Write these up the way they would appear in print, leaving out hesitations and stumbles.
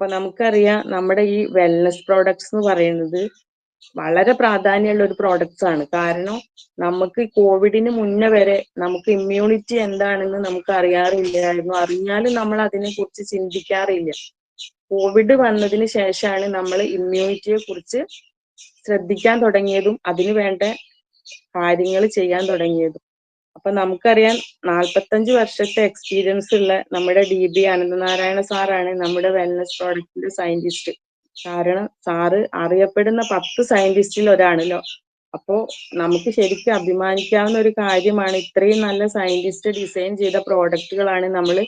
അപ്പൊ നമുക്കറിയാം നമ്മുടെ ഈ വെൽനസ് പ്രോഡക്ട്സ് എന്ന് പറയുന്നത് വളരെ പ്രാധാന്യമുള്ള ഒരു പ്രോഡക്ട്സ് ആണ്. കാരണം നമുക്ക് കോവിഡിന് മുന്നേ വരെ നമുക്ക് ഇമ്മ്യൂണിറ്റി എന്താണെന്ന് നമുക്ക് അറിയാറില്ലായിരുന്നു. അറിഞ്ഞാലും നമ്മൾ അതിനെ കുറിച്ച് ചിന്തിക്കാറില്ല. കോവിഡ് വന്നതിന് ശേഷമാണ് നമ്മൾ ഇമ്മ്യൂണിറ്റിയെ കുറിച്ച് ശ്രദ്ധിക്കാൻ തുടങ്ങിയതും അതിനു വേണ്ട കാര്യങ്ങൾ ചെയ്യാൻ തുടങ്ങിയതും. അപ്പൊ നമുക്കറിയാം 45 വർഷത്തെ എക്സ്പീരിയൻസ് ഉള്ള നമ്മുടെ DB അനന്തനാരായണ സാറാണ് നമ്മുടെ വെൽനസ് പ്രോഡക്റ്റിന്റെ സയന്റിസ്റ്റ്. കാരണം സാറ് അറിയപ്പെടുന്ന 10 സയന്റിസ്റ്റിൽ ഒരാണല്ലോ. അപ്പോ നമുക്ക് ശരിക്കും അഭിമാനിക്കാവുന്ന ഒരു കാര്യമാണ്, ഇത്രയും നല്ല സയന്റിസ്റ്റ് ഡിസൈൻ ചെയ്ത പ്രോഡക്റ്റുകളാണ് നമ്മൾ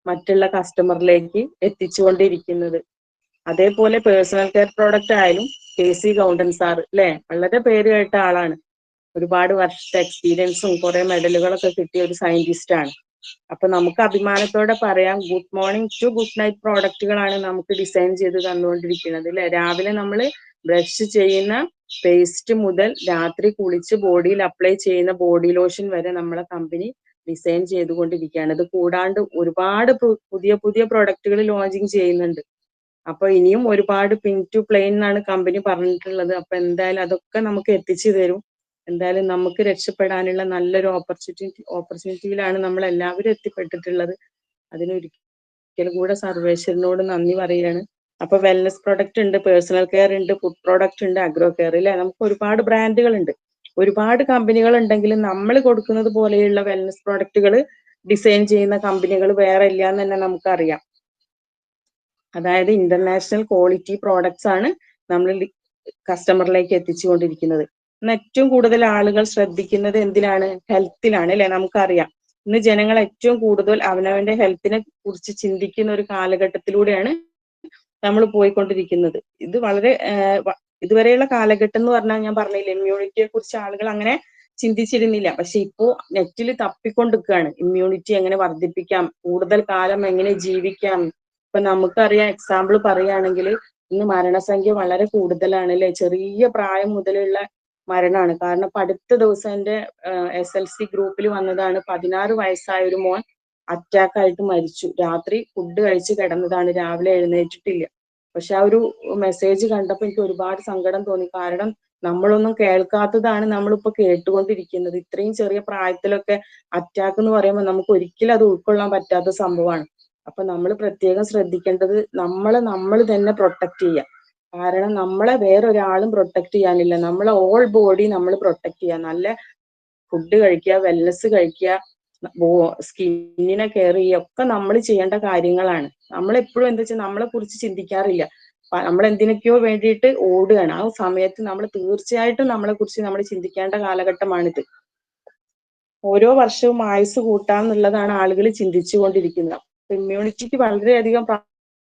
മറ്റുള്ള കസ്റ്റമറിലേക്ക് എത്തിച്ചുകൊണ്ടിരിക്കുന്നത്. അതേപോലെ പേഴ്സണൽ കെയർ പ്രോഡക്റ്റ് ആയാലും KC ഗൗണ്ടൻ സാർ അല്ലെ, വളരെ പേര് കേട്ട ആളാണ്. ഒരുപാട് വർഷത്തെ എക്സ്പീരിയൻസും കുറെ മെഡലുകളൊക്കെ കിട്ടിയ ഒരു സയന്റിസ്റ്റ് ആണ്. അപ്പൊ നമുക്ക് അഭിമാനത്തോടെ പറയാം, good morning to good night പ്രോഡക്റ്റുകളാണ് നമുക്ക് ഡിസൈൻ ചെയ്ത് തന്നുകൊണ്ടിരിക്കുന്നത് അല്ലെ. രാവിലെ നമ്മൾ ബ്രഷ് ചെയ്യുന്ന പേസ്റ്റ് മുതൽ രാത്രി കുളിച്ച് ബോഡിയിൽ അപ്ലൈ ചെയ്യുന്ന ബോഡി ലോഷൻ വരെ നമ്മളെ കമ്പനി ഡിസൈൻ ചെയ്തുകൊണ്ടിരിക്കുകയാണ്. ഇത് കൂടാണ്ട് ഒരുപാട് പുതിയ പുതിയ പ്രൊഡക്റ്റുകൾ ലോഞ്ചിങ് ചെയ്യുന്നുണ്ട്. അപ്പൊ ഇനിയും ഒരുപാട് പിൻ ടു പ്ലെയിൻ എന്നാണ് കമ്പനി പറഞ്ഞിട്ടുള്ളത്. അപ്പൊ എന്തായാലും അതൊക്കെ നമുക്ക് എത്തിച്ചു തരും. എന്തായാലും നമുക്ക് രക്ഷപ്പെടാനുള്ള നല്ലൊരു ഓപ്പർച്യൂണിറ്റിയിലാണ് നമ്മൾ എല്ലാവരും എത്തിപ്പെട്ടിട്ടുള്ളത്. അതിനൊരിക്കലും കൂടെ സർവേശ്വരനോട് നന്ദി പറയുകയാണ്. അപ്പൊ വെൽനസ് പ്രൊഡക്റ്റ് ഉണ്ട്, പേഴ്സണൽ കെയർ ഉണ്ട്, ഫുഡ് പ്രോഡക്റ്റ് ഉണ്ട്, അഗ്രോ കെയർ അല്ലെ. നമുക്ക് ഒരുപാട് ബ്രാൻഡുകൾ ഉണ്ട്, ഒരുപാട് കമ്പനികൾ ഉണ്ടെങ്കിലും നമ്മൾ കൊടുക്കുന്നത് പോലെയുള്ള വെൽനസ് പ്രോഡക്റ്റുകൾ ഡിസൈൻ ചെയ്യുന്ന കമ്പനികൾ വേറെ ഇല്ല എന്ന് തന്നെ നമുക്കറിയാം. അതായത് ഇന്റർനാഷണൽ ക്വാളിറ്റി പ്രോഡക്ട്സ് ആണ് നമ്മൾ കസ്റ്റമറിലേക്ക് എത്തിച്ചുകൊണ്ടിരിക്കുന്നത്. ഇന്ന് ഏറ്റവും കൂടുതൽ ആളുകൾ ശ്രദ്ധിക്കുന്നത് എന്തിനാണ്? ഹെൽത്തിലാണ് അല്ലെ. നമുക്കറിയാം ഇന്ന് ജനങ്ങൾ ഏറ്റവും കൂടുതൽ അവനവന്റെ ഹെൽത്തിനെ കുറിച്ച് ചിന്തിക്കുന്ന ഒരു കാലഘട്ടത്തിലൂടെയാണ് നമ്മൾ പോയിക്കൊണ്ടിരിക്കുന്നത്. ഇത് വളരെ ഇതുവരെയുള്ള കാലഘട്ടം എന്ന് പറഞ്ഞാൽ ഞാൻ പറഞ്ഞില്ല, ഇമ്മ്യൂണിറ്റിയെ കുറിച്ച് ആളുകൾ അങ്ങനെ ചിന്തിച്ചിരുന്നില്ല. പക്ഷെ ഇപ്പോ നെറ്റിൽ തപ്പിക്കൊണ്ടിരിക്കുകയാണ്, ഇമ്മ്യൂണിറ്റി എങ്ങനെ വർദ്ധിപ്പിക്കാം, കൂടുതൽ കാലം എങ്ങനെ ജീവിക്കാം. ഇപ്പൊ നമുക്കറിയാം, എക്സാമ്പിൾ പറയുകയാണെങ്കിൽ ഇന്ന് മരണസംഖ്യ വളരെ കൂടുതലാണ് അല്ലെ. ചെറിയ പ്രായം മുതലുള്ള മരണമാണ്. കാരണം ഇപ്പൊ അടുത്ത ദിവസം എന്റെ SLC ഗ്രൂപ്പിൽ വന്നതാണ്, 16 വയസ്സായ ഒരു മോൻ അറ്റാക്ക് ആയിട്ട് മരിച്ചു. രാത്രി ഫുഡ് കഴിച്ച് കിടന്നതാണ്, രാവിലെ എഴുന്നേറ്റിട്ടില്ല. പക്ഷെ ആ ഒരു മെസ്സേജ് കണ്ടപ്പോൾ എനിക്ക് ഒരുപാട് സങ്കടം തോന്നി. കാരണം നമ്മളൊന്നും കേൾക്കാത്തതാണ് നമ്മളിപ്പോ കേട്ടുകൊണ്ടിരിക്കുന്നത്. ഇത്രയും ചെറിയ പ്രായത്തിലൊക്കെ അറ്റാക്ക് എന്ന് പറയുമ്പോൾ നമുക്ക് ഒരിക്കലും അത് ഉൾക്കൊള്ളാൻ പറ്റാത്ത സംഭവമാണ്. അപ്പൊ നമ്മൾ പ്രത്യേകം ശ്രദ്ധിക്കേണ്ടത് നമ്മൾ തന്നെ പ്രൊട്ടക്ട് ചെയ്യുക. കാരണം നമ്മളെ വേറൊരാളും പ്രൊട്ടക്ട് ചെയ്യാനില്ല. നമ്മളെ ഓൾ ബോഡി നമ്മൾ പ്രൊട്ടക്ട് ചെയ്യുക, നല്ല ഫുഡ് കഴിക്കുക, വെൽനസ് കഴിക്കുക, സ്കിന്നിനെ കെയർ ചെയ്യുക, ഒക്കെ നമ്മൾ ചെയ്യേണ്ട കാര്യങ്ങളാണ്. നമ്മളെപ്പോഴും എന്താ വെച്ചാൽ നമ്മളെ കുറിച്ച് ചിന്തിക്കാറില്ല. നമ്മൾ എന്തിനൊക്കെയോ വേണ്ടിയിട്ട് ഓടുകയാണ്. ആ സമയത്ത് നമ്മൾ തീർച്ചയായിട്ടും നമ്മളെ കുറിച്ച് നമ്മൾ ചിന്തിക്കേണ്ട കാലഘട്ടമാണിത്. ഓരോ വർഷവും ആയുസ് കൂട്ടാന്നുള്ളതാണ് ആളുകൾ ചിന്തിച്ചുകൊണ്ടിരിക്കുന്നത്. ഇമ്മ്യൂണിറ്റിക്ക് വളരെയധികം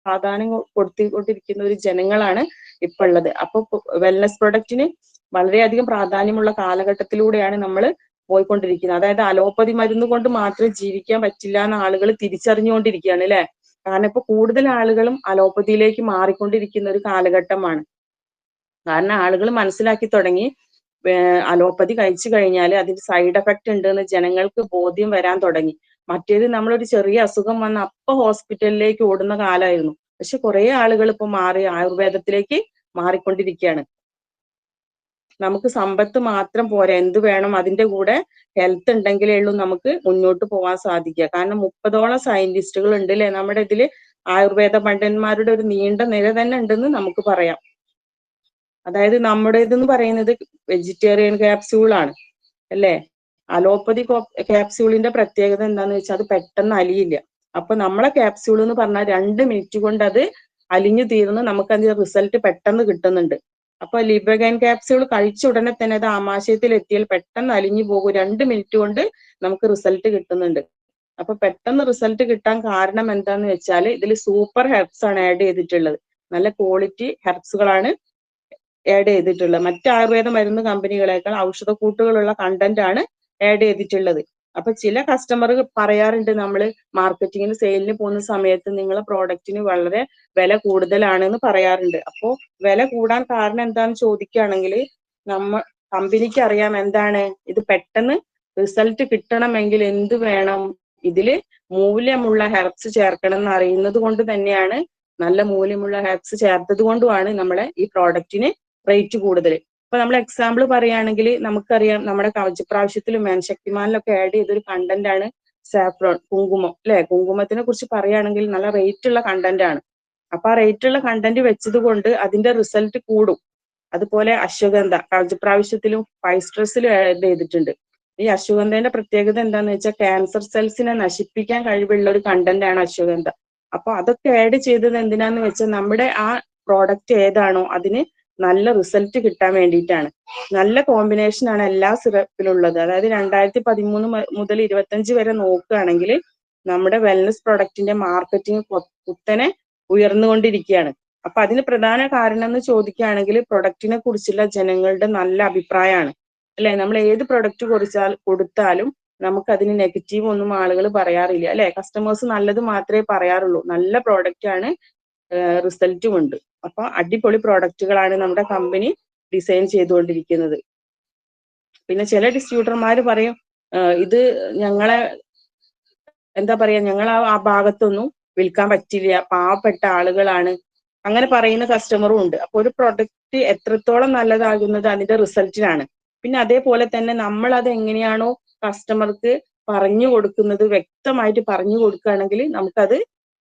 പ്രാധാന്യം കൊടുത്തുകൊണ്ടിരിക്കുന്ന ഒരു ജനങ്ങളാണ് ഇപ്പൊ ഉള്ളത്. അപ്പൊ വെൽനസ് പ്രൊഡക്റ്റിന് വളരെയധികം പ്രാധാന്യമുള്ള കാലഘട്ടത്തിലൂടെയാണ് നമ്മൾ പോയിക്കൊണ്ടിരിക്കുന്നത്. അതായത് അലോപ്പതി മരുന്ന് കൊണ്ട് മാത്രം ജീവിക്കാൻ പറ്റില്ല എന്ന് ആളുകൾ തിരിച്ചറിഞ്ഞുകൊണ്ടിരിക്കുകയാണ് അല്ലെ. കാരണം ഇപ്പൊ കൂടുതൽ ആളുകളും അലോപ്പതിയിലേക്ക് മാറിക്കൊണ്ടിരിക്കുന്ന ഒരു കാലഘട്ടമാണ്. കാരണം ആളുകൾ മനസ്സിലാക്കി തുടങ്ങി, അലോപ്പതി കഴിച്ചു കഴിഞ്ഞാൽ അതിന് സൈഡ് എഫക്റ്റ് ഉണ്ട് എന്ന് ജനങ്ങൾക്ക് ബോധ്യം വരാൻ തുടങ്ങി. മറ്റേത് നമ്മളൊരു ചെറിയ അസുഖം വന്ന അപ്പൊ ഹോസ്പിറ്റലിലേക്ക് ഓടുന്ന കാലമായിരുന്നു. പക്ഷെ കുറെ ആളുകൾ ഇപ്പൊ മാറി ആയുർവേദത്തിലേക്ക് മാറിക്കൊണ്ടിരിക്കുകയാണ്. നമുക്ക് സമ്പത്ത് മാത്രം പോരാ, എന്ത് വേണം, അതിന്റെ കൂടെ ഹെൽത്ത് ഉണ്ടെങ്കിലേ ഉള്ളൂ നമുക്ക് മുന്നോട്ട് പോകാൻ സാധിക്കുക. കാരണം 30ഓളം സയന്റിസ്റ്റുകൾ ഉണ്ട് അല്ലെ നമ്മുടെ ഇതില്. ആയുർവേദ പണ്ഡിതന്മാരുടെ ഒരു നീണ്ട നിര തന്നെ ഉണ്ടെന്ന് നമുക്ക് പറയാം. അതായത് നമ്മുടേതെന്ന് പറയുന്നത് വെജിറ്റേറിയൻ ക്യാപ്സ്യൂൾ ആണ് അല്ലെ. അലോപ്പതി ക്യാപ്സ്യൂളിന്റെ പ്രത്യേകത എന്താന്ന് വെച്ചാൽ അത് പെട്ടെന്ന് അലിയില്ല. അപ്പൊ നമ്മളെ ക്യാപ്സ്യൂൾ എന്ന് പറഞ്ഞാൽ 2 മിനിറ്റ് കൊണ്ട് അത് അലിഞ്ഞു തീർന്ന് നമുക്ക് അതിന്റെ റിസൾട്ട് പെട്ടെന്ന് കിട്ടുന്നുണ്ട്. അപ്പൊ ലിബഗൈൻ ക്യാപ്സ്യൂൾ കഴിച്ച ഉടനെ തന്നെ അത് ആമാശയത്തിൽ എത്തിയാൽ പെട്ടെന്ന് അലിഞ്ഞു പോകും, 2 മിനിറ്റ് കൊണ്ട് നമുക്ക് റിസൾട്ട് കിട്ടുന്നുണ്ട്. അപ്പൊ പെട്ടെന്ന് റിസൾട്ട് കിട്ടാൻ കാരണം എന്താന്ന് വെച്ചാൽ ഇതിൽ സൂപ്പർ ഹെർബ്സ് ആണ് ആഡ് ചെയ്തിട്ടുള്ളത്. നല്ല ക്വാളിറ്റി ഹെർബ്സുകളാണ് ആഡ് ചെയ്തിട്ടുള്ളത്. മറ്റ് ആയുർവേദ മരുന്ന് കമ്പനികളെക്കാൾ ഔഷധക്കൂട്ടുകളുള്ള കണ്ടന്റ് ആണ് ആഡ് ചെയ്തിട്ടുള്ളത്. അപ്പൊ ചില കസ്റ്റമർ പറയാറുണ്ട്, നമ്മൾ മാർക്കറ്റിങ്ങിന് സെയിലിന് പോകുന്ന സമയത്ത് നിങ്ങളെ പ്രോഡക്റ്റിന് വളരെ വില കൂടുതലാണെന്ന് പറയാറുണ്ട്. അപ്പോ വില കൂടാൻ കാരണം എന്താന്ന് ചോദിക്കുകയാണെങ്കിൽ കമ്പനിക്ക് അറിയാം എന്താണ് ഇത് പെട്ടെന്ന് റിസൾട്ട് കിട്ടണമെങ്കിൽ എന്ത് വേണം, ഇതില് മൂല്യമുള്ള ഹെർബ്സ് ചേർക്കണം എന്ന് അറിയുന്നത് കൊണ്ട് തന്നെയാണ് നല്ല മൂല്യമുള്ള ഹെർബ്സ് ചേർത്തത് കൊണ്ടുമാണ് നമ്മളെ ഈ പ്രോഡക്റ്റിന് റേറ്റ് കൂടുതൽ. ഇപ്പൊ നമ്മൾ എക്സാമ്പിൾ പറയുകയാണെങ്കിൽ നമുക്കറിയാം നമ്മുടെ കവചപ്രാവശ്യത്തിലും മേൻശക്തിമാനിലൊക്കെ ആഡ് ചെയ്തൊരു കണ്ടന്റ് ആണ് സാഫ്രോൺ, കുങ്കുമം അല്ലെ. കുങ്കുമത്തിനെ കുറിച്ച് പറയുകയാണെങ്കിൽ നല്ല റേറ്റ് ഉള്ള കണ്ടന്റ് ആണ്. അപ്പൊ ആ റേറ്റ് ഉള്ള കണ്ടന്റ് വെച്ചത് കൊണ്ട് അതിന്റെ റിസൾട്ട് കൂടും. അതുപോലെ അശ്വഗന്ധ കവചപ്രാവശ്യത്തിലും ഫൈസ്ട്രസിലും ആഡ് ചെയ്തിട്ടുണ്ട്. ഈ അശ്വഗന്ധയുടെ പ്രത്യേകത എന്താന്ന് വെച്ചാൽ ക്യാൻസർ സെൽസിനെ നശിപ്പിക്കാൻ കഴിവുള്ള ഒരു കണ്ടന്റ് ആണ് അശ്വഗന്ധ. അപ്പൊ അതൊക്കെ ആഡ് ചെയ്തത് എന്തിനാന്ന് വെച്ചാൽ നമ്മുടെ ആ പ്രോഡക്റ്റ് ഏതാണോ അതിന് നല്ല റിസൾട്ട് കിട്ടാൻ വേണ്ടിയിട്ടാണ്. നല്ല കോമ്പിനേഷൻ ആണ് എല്ലാ സിറപ്പിലുള്ളത്. അതായത് 2013 മുതൽ 25 വരെ നോക്കുകയാണെങ്കിൽ നമ്മുടെ വെൽനസ് പ്രൊഡക്റ്റിന്റെ മാർക്കറ്റിംഗ് കുത്തനെ ഉയർന്നുകൊണ്ടിരിക്കുകയാണ്. അപ്പൊ അതിന് പ്രധാന കാരണം എന്ന് ചോദിക്കുകയാണെങ്കിൽ പ്രൊഡക്റ്റിനെ കുറിച്ചുള്ള ജനങ്ങളുടെ നല്ല അഭിപ്രായമാണ് അല്ലെ. നമ്മൾ ഏത് പ്രൊഡക്റ്റ് കൊടുത്താലും നമുക്ക് അതിന് നെഗറ്റീവ് ഒന്നും ആളുകൾ പറയാറില്ല അല്ലെ. കസ്റ്റമേഴ്സ് നല്ലത് മാത്രമേ പറയാറുള്ളൂ. നല്ല പ്രോഡക്റ്റ് ആണ്, റിസൾട്ടും ഉണ്ട്. അപ്പൊ അടിപൊളി പ്രോഡക്റ്റുകളാണ് നമ്മുടെ കമ്പനി ഡിസൈൻ ചെയ്തുകൊണ്ടിരിക്കുന്നത്. പിന്നെ ചില ഡിസ്ട്രിബ്യൂട്ടർമാർ പറയും ഇത് ഞങ്ങളെ എന്താ പറയാ, ഞങ്ങൾ ആ ഭാഗത്തൊന്നും വിൽക്കാൻ പറ്റില്ല, പാവപ്പെട്ട ആളുകളാണ്, അങ്ങനെ പറയുന്ന കസ്റ്റമറും ഉണ്ട്. അപ്പൊ ഒരു പ്രൊഡക്റ്റ് എത്രത്തോളം നല്ലതാകുന്നത് അതിന്റെ റിസൾട്ടിനാണ്. പിന്നെ അതേപോലെ തന്നെ നമ്മൾ അത് എങ്ങനെയാണോ കസ്റ്റമർക്ക് പറഞ്ഞു കൊടുക്കുന്നത് വ്യക്തമായിട്ട് പറഞ്ഞു കൊടുക്കുകയാണെങ്കിൽ നമുക്കത്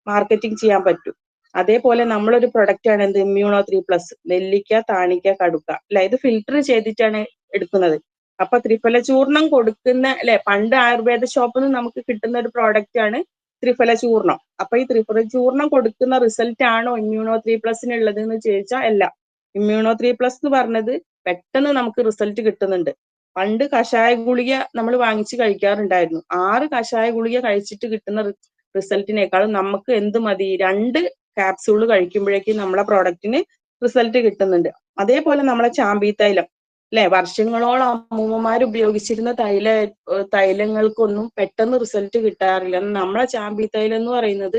മാർക്കറ്റിംഗ് ചെയ്യാൻ പറ്റും. അതേപോലെ നമ്മളൊരു പ്രൊഡക്റ്റ് ആണ് എന്ത് ഇമ്മ്യൂണോ 3+, നെല്ലിക്ക, താണിക്ക, കടുക്ക അല്ലെ. ഇത് ഫിൽട്ടർ ചെയ്തിട്ടാണ് എടുക്കുന്നത്. അപ്പൊ ത്രിഫല ചൂർണം കൊടുക്കുന്ന അല്ലെ, പണ്ട് ആയുർവേദ ഷോപ്പിൽ നിന്ന് നമുക്ക് കിട്ടുന്ന ഒരു പ്രോഡക്റ്റ് ആണ് ത്രിഫല ചൂർണം. അപ്പൊ ഈ ത്രിഫല ചൂർണം കൊടുക്കുന്ന റിസൾട്ട് ആണോ ഇമ്മ്യൂണോ 3+ ഉള്ളത് എന്ന് ചോദിച്ചാൽ അല്ല. ഇമ്മ്യൂണോ 3+ എന്ന് പറഞ്ഞത് പെട്ടെന്ന് നമുക്ക് റിസൾട്ട് കിട്ടുന്നുണ്ട്. പണ്ട് കഷായ ഗുളിക നമ്മൾ വാങ്ങിച്ച് കഴിക്കാറുണ്ടായിരുന്നു. 6 കഷായ ഗുളിക കഴിച്ചിട്ട് കിട്ടുന്ന റിസൾട്ടിനേക്കാളും നമുക്ക് എന്ത് മതി, 2 ക്യാപ്സ്യൂൾ കഴിക്കുമ്പോഴേക്കും നമ്മളെ പ്രോഡക്റ്റിന് റിസൾട്ട് കിട്ടുന്നുണ്ട്. അതേപോലെ നമ്മളെ ചാമ്പി തൈലം അല്ലെ, വർഷങ്ങളോളം അമ്മൂമ്മമാർ ഉപയോഗിച്ചിരുന്ന തൈലങ്ങൾക്കൊന്നും പെട്ടെന്ന് റിസൾട്ട് കിട്ടാറില്ല. നമ്മളെ ചാമ്പി തൈലം എന്ന് പറയുന്നത്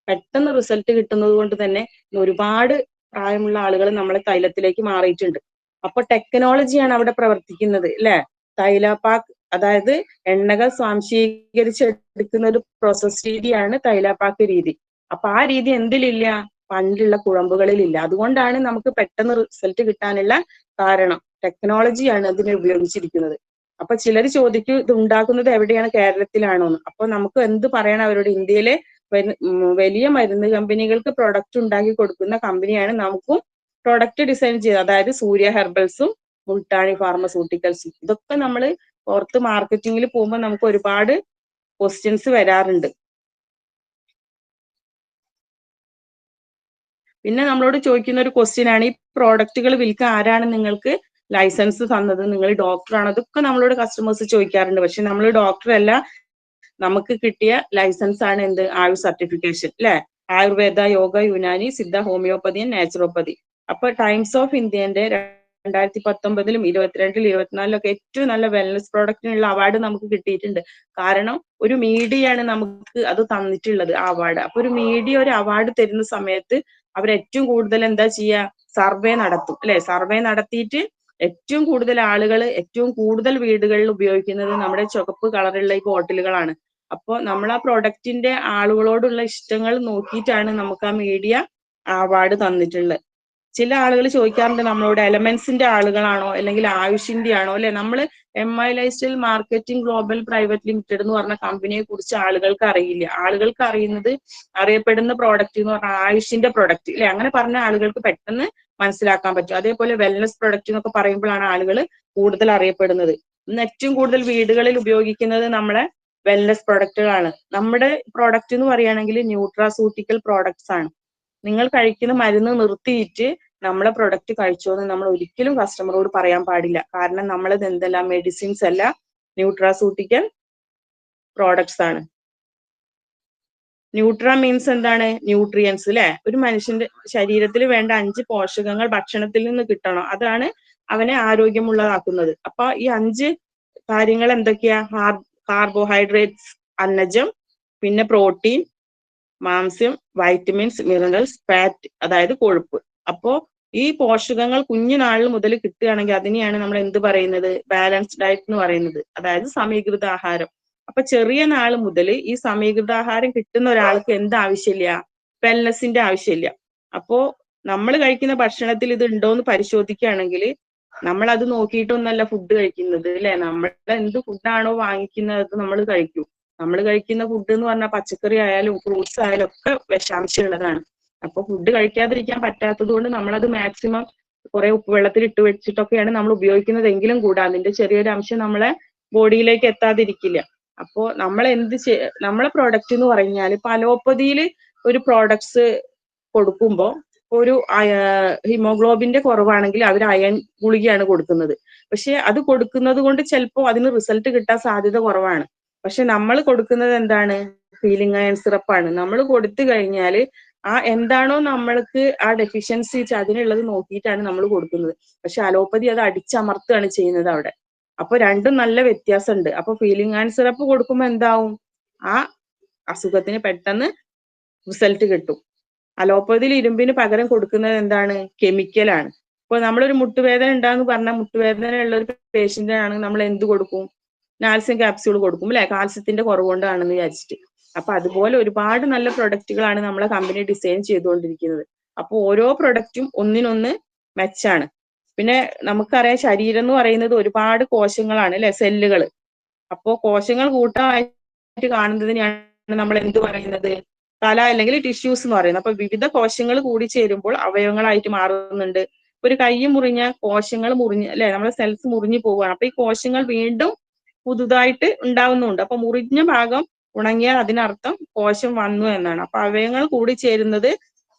പെട്ടെന്ന് റിസൾട്ട് കിട്ടുന്നത് കൊണ്ട് തന്നെ ഒരുപാട് പ്രായമുള്ള ആളുകൾ നമ്മളെ തൈലത്തിലേക്ക് മാറിയിട്ടുണ്ട്. അപ്പൊ ടെക്നോളജിയാണ് അവിടെ പ്രവർത്തിക്കുന്നത് അല്ലെ. തൈലപാക്ക് അതായത് എണ്ണകൾ സ്വാംശീകരിച്ചെടുക്കുന്ന ഒരു പ്രോസസ് രീതിയാണ് തൈലപാക്ക് രീതി. അപ്പൊ ആ രീതി എന്തിലില്ല, പണ്ടുള്ള കുഴമ്പുകളിലില്ല. അതുകൊണ്ടാണ് നമുക്ക് പെട്ടെന്ന് റിസൾട്ട് കിട്ടാനുള്ള കാരണം. ടെക്നോളജിയാണ് അതിനെ ഉപയോഗിച്ചിരിക്കുന്നത്. അപ്പൊ ചിലർ ചോദിക്കും ഇത് ഉണ്ടാക്കുന്നത് എവിടെയാണ്, കേരളത്തിലാണോന്ന്. അപ്പൊ നമുക്ക് എന്ത് പറയണം അവരോട്, ഇന്ത്യയിലെ വലിയ മരുന്ന് കമ്പനികൾക്ക് പ്രൊഡക്റ്റ് ഉണ്ടാക്കി കൊടുക്കുന്ന കമ്പനിയാണ് നമുക്കും പ്രൊഡക്റ്റ് ഡിസൈൻ ചെയ്തത്. അതായത് സൂര്യ ഹെർബൽസും മുൾട്ടാണി ഫാർമസ്യൂട്ടിക്കൽസും. ഇതൊക്കെ നമ്മൾ പുറത്ത് മാർക്കറ്റിങ്ങിൽ പോകുമ്പോൾ നമുക്ക് ഒരുപാട് ക്വസ്റ്റ്യൻസ് വരാറുണ്ട്. പിന്നെ നമ്മളോട് ചോദിക്കുന്ന ഒരു ക്വസ്റ്റ്യൻ ആണ്, ഈ പ്രോഡക്റ്റുകൾ വിൽക്കാൻ ആരാണ് നിങ്ങൾക്ക് ലൈസൻസ് തന്നത്, നിങ്ങൾ ഡോക്ടറാണോ? അതൊക്കെ നമ്മളോട് കസ്റ്റമേഴ്സ് ചോദിക്കാറുണ്ട്. പക്ഷെ നമ്മൾ ഡോക്ടർ അല്ല, നമുക്ക് കിട്ടിയ ലൈസൻസ് ആണ് എന്ത്, ആയുഷ് സർട്ടിഫിക്കേഷൻ അല്ലെ. Ayurveda, yoga, Unani, Siddha, homeopathy, naturopathy. അപ്പൊ ടൈംസ് ഓഫ് ഇന്ത്യന്റെ 2019, 2022, 2024 ഏറ്റവും നല്ല വെൽനസ് പ്രോഡക്റ്റിനുള്ള അവാർഡ് നമുക്ക് കിട്ടിയിട്ടുണ്ട്. കാരണം ഒരു മീഡിയയാണ് നമുക്ക് അത് തന്നിട്ടുള്ളത് ആ അവാർഡ്. അപ്പൊ ഒരു മീഡിയ ഒരു അവാർഡ് തരുന്ന സമയത്ത് അവർ ഏറ്റവും കൂടുതൽ എന്താ ചെയ്യുക, സർവേ നടത്തും അല്ലെ. സർവേ നടത്തിയിട്ട് ഏറ്റവും കൂടുതൽ ആളുകൾ ഏറ്റവും കൂടുതൽ വീടുകളിൽ ഉപയോഗിക്കുന്നത് നമ്മുടെ ചുവപ്പ് കളറുള്ള ഈ ബോട്ടിലുകളാണ്. അപ്പോൾ നമ്മൾ ആ പ്രൊഡക്റ്റിന്റെ ആളുകളോടുള്ള ഇഷ്ടങ്ങൾ നോക്കിയിട്ടാണ് നമുക്ക് ആ മീഡിയ അവാർഡ് തന്നിട്ടുള്ളത്. ചില ആളുകൾ ചോദിക്കാറുണ്ട് നമ്മളോട് എലമെന്റ്സിന്റെ ആളുകളാണോ അല്ലെങ്കിൽ ആയുഷിന്റെ ആണോ അല്ലെ. നമ്മൾ MI lifestyle marketing global private limited എന്ന് പറഞ്ഞ കമ്പനിയെ കുറിച്ച് ആളുകൾക്ക് അറിയില്ല. ആളുകൾക്ക് അറിയുന്നത് അറിയപ്പെടുന്ന പ്രോഡക്റ്റ് എന്ന് പറഞ്ഞാൽ ആയുഷിന്റെ പ്രൊഡക്റ്റ് അല്ലെ. അങ്ങനെ പറഞ്ഞ ആളുകൾക്ക് പെട്ടെന്ന് മനസ്സിലാക്കാൻ പറ്റും. അതേപോലെ വെൽനസ് പ്രൊഡക്റ്റ് എന്നൊക്കെ പറയുമ്പോഴാണ് ആളുകൾ കൂടുതൽ അറിയപ്പെടുന്നത്. ഇന്ന് ഏറ്റവും കൂടുതൽ വീടുകളിൽ ഉപയോഗിക്കുന്നത് നമ്മളെ വെൽനസ് പ്രൊഡക്റ്റുകളാണ്. നമ്മുടെ പ്രോഡക്റ്റ് എന്ന് പറയുകയാണെങ്കിൽ ന്യൂട്രാസ്യൂട്ടിക്കൽ പ്രോഡക്ട്സ് ആണ്. നിങ്ങൾ കഴിക്കുന്ന മരുന്ന് നിർത്തിയിട്ട് നമ്മളെ പ്രൊഡക്റ്റ് കഴിച്ചോന്ന് നമ്മൾ ഒരിക്കലും കസ്റ്റമറോട് പറയാൻ പാടില്ല. കാരണം നമ്മളത് എന്തെല്ലാം മെഡിസിൻസ് അല്ല, ന്യൂട്രാസ്യൂട്ടിക്കൽ പ്രോഡക്ട്സ് ആണ്. ന്യൂട്ര മീൻസ് എന്താണ്, ന്യൂട്രിയൻസ് അല്ലെ. ഒരു മനുഷ്യന്റെ ശരീരത്തിൽ വേണ്ട 5 പോഷകങ്ങൾ ഭക്ഷണത്തിൽ നിന്ന് കിട്ടണം, അതാണ് അവനെ ആരോഗ്യമുള്ളതാക്കുന്നത്. അപ്പൊ ഈ 5 കാര്യങ്ങൾ എന്തൊക്കെയാ, കാർബോഹൈഡ്രേറ്റ്സ് അന്നജം, പിന്നെ പ്രോട്ടീൻ, മാംസ്യം, വൈറ്റമിൻസ്, മിനറൽസ്, ഫാറ്റ് അതായത് കൊഴുപ്പ്. അപ്പോ ഈ പോഷകങ്ങൾ കുഞ്ഞുനാളിൽ മുതൽ കിട്ടുകയാണെങ്കിൽ അതിനെയാണ് നമ്മൾ എന്ത് പറയുന്നത്, ബാലൻസ്ഡ് ഡയറ്റ് എന്ന് പറയുന്നത്, അതായത് സമീകൃത ആഹാരം. അപ്പൊ ചെറിയ നാൾ മുതൽ ഈ സമീകൃത ആഹാരം കിട്ടുന്ന ഒരാൾക്ക് എന്ത് ആവശ്യമില്ല, വെൽനസിന്റെ ആവശ്യമില്ല. അപ്പോ നമ്മൾ കഴിക്കുന്ന ഭക്ഷണത്തിൽ ഇത് ഉണ്ടോന്ന് പരിശോധിക്കുകയാണെങ്കിൽ നമ്മൾ അത് നോക്കിയിട്ടൊന്നല്ല ഫുഡ് കഴിക്കുന്നത് അല്ലെ. നമ്മൾ എന്ത് ഫുഡാണോ വാങ്ങിക്കുന്നത് നമ്മൾ കഴിക്കും. നമ്മൾ കഴിക്കുന്ന ഫുഡ് എന്ന് പറഞ്ഞാൽ പച്ചക്കറി ആയാലും ഫ്രൂട്ട്സ് ആയാലും ഒക്കെ വിഷാംശമുള്ളതാണ്. അപ്പൊ ഫുഡ് കഴിക്കാതിരിക്കാൻ പറ്റാത്തത് കൊണ്ട് നമ്മളത് മാക്സിമം കുറെ ഉപ്പുവെള്ളത്തിൽ ഇട്ട് വെച്ചിട്ടൊക്കെയാണ് നമ്മൾ ഉപയോഗിക്കുന്നതെങ്കിലും കൂടെ അതിന്റെ ചെറിയൊരു അംശം നമ്മളെ ബോഡിയിലേക്ക് എത്താതിരിക്കില്ല. അപ്പോ നമ്മൾ നമ്മളെ പ്രോഡക്റ്റ് എന്ന് പറഞ്ഞാൽ ഇപ്പൊ അലോപ്പതിയിൽ ഒരു പ്രോഡക്ട്സ് കൊടുക്കുമ്പോൾ ഒരു ഹിമോഗ്ലോബിന്റെ കുറവാണെങ്കിൽ അവർ അയൺ ഗുളികയാണ് കൊടുക്കുന്നത്. പക്ഷെ അത് കൊടുക്കുന്നത് കൊണ്ട് ചിലപ്പോൾ അതിന് റിസൾട്ട് കിട്ടാൻ സാധ്യത കുറവാണ്. പക്ഷെ നമ്മൾ കൊടുക്കുന്നത് എന്താണ്? ഫീലിംഗ് അയൺ സിറപ്പാണ്. നമ്മൾ കൊടുത്തു കഴിഞ്ഞാൽ എന്താണോ നമ്മൾക്ക് ആ ഡെഫിഷ്യൻസി അതിനുള്ളത് നോക്കിയിട്ടാണ് നമ്മൾ കൊടുക്കുന്നത്. പക്ഷെ അലോപ്പതി അത് അടിച്ചമർത്തുകയാണ് ചെയ്യുന്നത് അവിടെ. അപ്പൊ രണ്ടും നല്ല വ്യത്യാസമുണ്ട്. അപ്പൊ ഫീലിംഗ് അയൺ സിറപ്പ് കൊടുക്കുമ്പോൾ എന്താവും? ആ അസുഖത്തിന് പെട്ടെന്ന് റിസൾട്ട് കിട്ടും. അലോപ്പതിയിൽ ഇരുമ്പിന് പകരം കൊടുക്കുന്നത് എന്താണ്? കെമിക്കലാണ്. ഇപ്പൊ നമ്മളൊരു മുട്ടുവേദന ഉണ്ടാന്ന് പറഞ്ഞാൽ മുട്ടുവേദന ഉള്ള ഒരു പേഷ്യന്റ് ആണെങ്കിൽ നമ്മൾ എന്ത് കൊടുക്കും? കാൽസ്യം ക്യാപ്സ്യൂൾ കൊടുക്കും അല്ലെ, കാൽസ്യത്തിന്റെ കുറവ് കൊണ്ടാണെന്ന് വിചാരിച്ചിട്ട്. അപ്പൊ അതുപോലെ ഒരുപാട് നല്ല പ്രൊഡക്റ്റുകളാണ് നമ്മളെ കമ്പനി ഡിസൈൻ ചെയ്തുകൊണ്ടിരിക്കുന്നത്. അപ്പൊ ഓരോ പ്രൊഡക്റ്റും ഒന്നിനൊന്ന് മെച്ചാണ്. പിന്നെ നമുക്കറിയാം ശരീരം എന്ന് പറയുന്നത് ഒരുപാട് കോശങ്ങളാണ് അല്ലെ, സെല്ലുകൾ. അപ്പോ കോശങ്ങൾ കൂട്ടമായിട്ട് കാണുന്നതിനെയാണ് നമ്മൾ എന്ത് പറയുന്നത്? തല അല്ലെങ്കിൽ ടിഷ്യൂസ് എന്ന് പറയുന്നത്. അപ്പൊ വിവിധ കോശങ്ങൾ കൂടി ചേരുമ്പോൾ അവയവങ്ങളായിട്ട് മാറുന്നുണ്ട്. ഒരു കൈ മുറിഞ്ഞ കോശങ്ങൾ മുറിഞ്ഞ് അല്ലെ, നമ്മുടെ സെൽസ് മുറിഞ്ഞു പോവുകയാണ്. അപ്പൊ ഈ കോശങ്ങൾ വീണ്ടും പുതുതായിട്ട് ഉണ്ടാവുന്നുണ്ട്. അപ്പൊ മുറിഞ്ഞ ഭാഗം ഉണങ്ങിയാൽ അതിനർത്ഥം കോശം വന്നു എന്നാണ്. അപ്പൊ അവയവങ്ങൾ കൂടി ചേരുന്നത്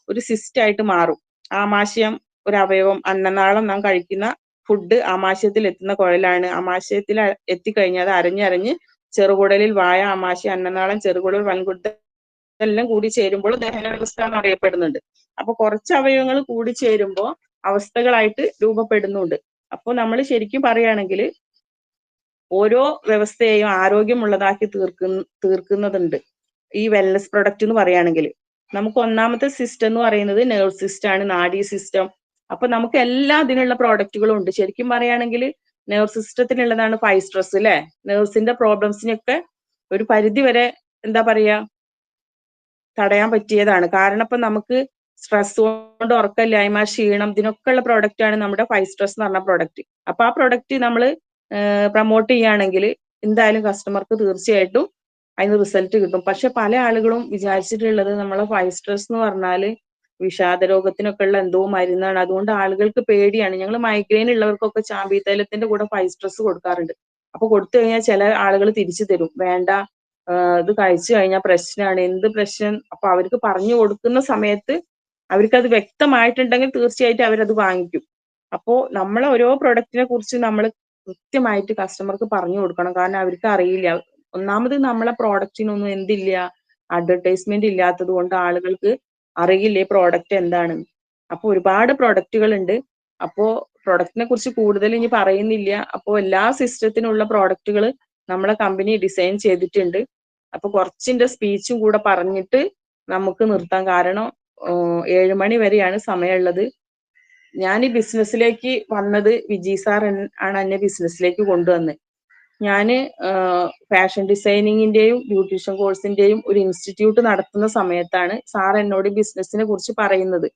ഒരു സിസ്റ്റ് ആയിട്ട് മാറും. ആമാശയം ഒരു അവയവം, അന്നനാളം നാം കഴിക്കുന്ന ഫുഡ് ആമാശയത്തിൽ എത്തുന്ന കുഴലാണ്. ആമാശയത്തിൽ എത്തിക്കഴിഞ്ഞാൽ അത് അരഞ്ഞരഞ്ഞ് ചെറുകുടലിൽ വായ, ആമാശയം, അന്നനാളം, ചെറുകുടൽ, വൻകുടൽ ഇതെല്ലാം കൂടി ചേരുമ്പോൾ ദഹന വ്യവസ്ഥ എന്ന് അറിയപ്പെടുന്നുണ്ട്. അപ്പൊ കുറച്ച് അവയവങ്ങൾ കൂടി ചേരുമ്പോൾ അവസ്ഥകളായിട്ട് രൂപപ്പെടുന്നുണ്ട്. അപ്പോൾ നമ്മൾ ശരിക്കും പറയുകയാണെങ്കിൽ ഓരോ വ്യവസ്ഥയെയും ആരോഗ്യമുള്ളതാക്കി തീർക്കുന്നതുണ്ട് ഈ വെൽനസ് പ്രൊഡക്റ്റ് എന്ന് പറയുകയാണെങ്കിൽ. നമുക്ക് ഒന്നാമത്തെ സിസ്റ്റം എന്ന് പറയുന്നത് നെർവ് സിസ്റ്റം ആണ്, നാഡി സിസ്റ്റം. അപ്പൊ നമുക്ക് എല്ലാ അതിനുള്ള പ്രോഡക്റ്റുകളും ഉണ്ട്. ശരിക്കും പറയുകയാണെങ്കിൽ നെർവ് സിസ്റ്റത്തിനുള്ളതാണ് 5 സ്ട്രെസ് അല്ലെ. നെർവ്സിന്റെ പ്രോബ്ലംസിനൊക്കെ ഒരു പരിധി വരെ എന്താ പറയാ തടയാൻ പറ്റിയതാണ്. കാരണം ഇപ്പൊ നമുക്ക് സ്ട്രെസ് കൊണ്ട് ഉറക്കമില്ലായ്മ, ക്ഷീണം, ഇതിനൊക്കെ ഉള്ള പ്രോഡക്റ്റ് ആണ് നമ്മുടെ 5 സ്ട്രെസ് എന്ന് പറഞ്ഞ പ്രോഡക്റ്റ്. അപ്പൊ ആ പ്രോഡക്റ്റ് നമ്മൾ പ്രൊമോട്ട് ചെയ്യുകയാണെങ്കിൽ എന്തായാലും കസ്റ്റമർക്ക് തീർച്ചയായിട്ടും അതിന് റിസൾട്ട് കിട്ടും. പക്ഷെ പല ആളുകളും വിചാരിച്ചിട്ടുള്ളത് നമ്മളെ 5 സ്ട്രെസ് എന്ന് പറഞ്ഞാൽ വിഷാദ രോഗത്തിനൊക്കെ ഉള്ള എന്തോ മരുന്നാണ്. അതുകൊണ്ട് ആളുകൾക്ക് പേടിയാണ്. ഞങ്ങൾ മൈഗ്രെയിൻ ഉള്ളവർക്കൊക്കെ ചാമ്പി തൈലത്തിന്റെ കൂടെ 5 സ്ട്രെസ് കൊടുക്കാറുണ്ട്. അപ്പൊ കൊടുത്തു കഴിഞ്ഞാൽ ചില ആളുകൾ തിരിച്ചു തരും, വേണ്ട ഇത് കഴിച്ചു കഴിഞ്ഞാൽ പ്രശ്നമാണ്. എന്ത് പ്രശ്നം? അപ്പൊ അവർക്ക് പറഞ്ഞു കൊടുക്കുന്ന സമയത്ത് അവർക്കത് വ്യക്തമായിട്ടുണ്ടെങ്കിൽ തീർച്ചയായിട്ടും അവരത് വാങ്ങിക്കും. അപ്പോ നമ്മളെ ഓരോ പ്രൊഡക്റ്റിനെ കുറിച്ച് നമ്മൾ കൃത്യമായിട്ട് കസ്റ്റമർക്ക് പറഞ്ഞു കൊടുക്കണം. കാരണം അവർക്ക് അറിയില്ല. ഒന്നാമത് നമ്മളെ പ്രോഡക്റ്റിനൊന്നും എന്തില്ല, അഡ്വർടൈസ്മെന്റ് ഇല്ലാത്തത് കൊണ്ട് ആളുകൾക്ക് അറിയില്ല ഈ പ്രോഡക്റ്റ് എന്താണെന്ന്. അപ്പൊ ഒരുപാട് പ്രൊഡക്റ്റുകൾ ഉണ്ട്. അപ്പോ പ്രൊഡക്റ്റിനെ കുറിച്ച് കൂടുതൽ ഇനി പറയുന്നില്ല. അപ്പോ എല്ലാ സിസ്റ്റത്തിനുള്ള പ്രോഡക്റ്റുകൾ നമ്മളെ കമ്പനി ഡിസൈൻ ചെയ്തിട്ടുണ്ട്. അപ്പൊ കുറച്ചിന്റെ സ്പീച്ചും കൂടെ പറഞ്ഞിട്ട് നമുക്ക് നിർത്താം. കാരണം 7 മണി വരെയാണ് സമയമുള്ളത്. ഞാൻ ഈ ബിസിനസ്സിലേക്ക് വന്നത് വിജി സാർ ആണ് എന്നെ ബിസിനസ്സിലേക്ക് കൊണ്ടുവന്നത്. ഞാന് ഫാഷൻ ഡിസൈനിങ്ങിന്റെയും ബ്യൂട്ടീഷ്യൻ കോഴ്സിന്റെയും ഒരു ഇൻസ്റ്റിറ്റ്യൂട്ട് നടത്തുന്ന സമയത്താണ് സാർ എന്നോട് ബിസിനസ്സിനെ കുറിച്ച് പറയുന്നത്.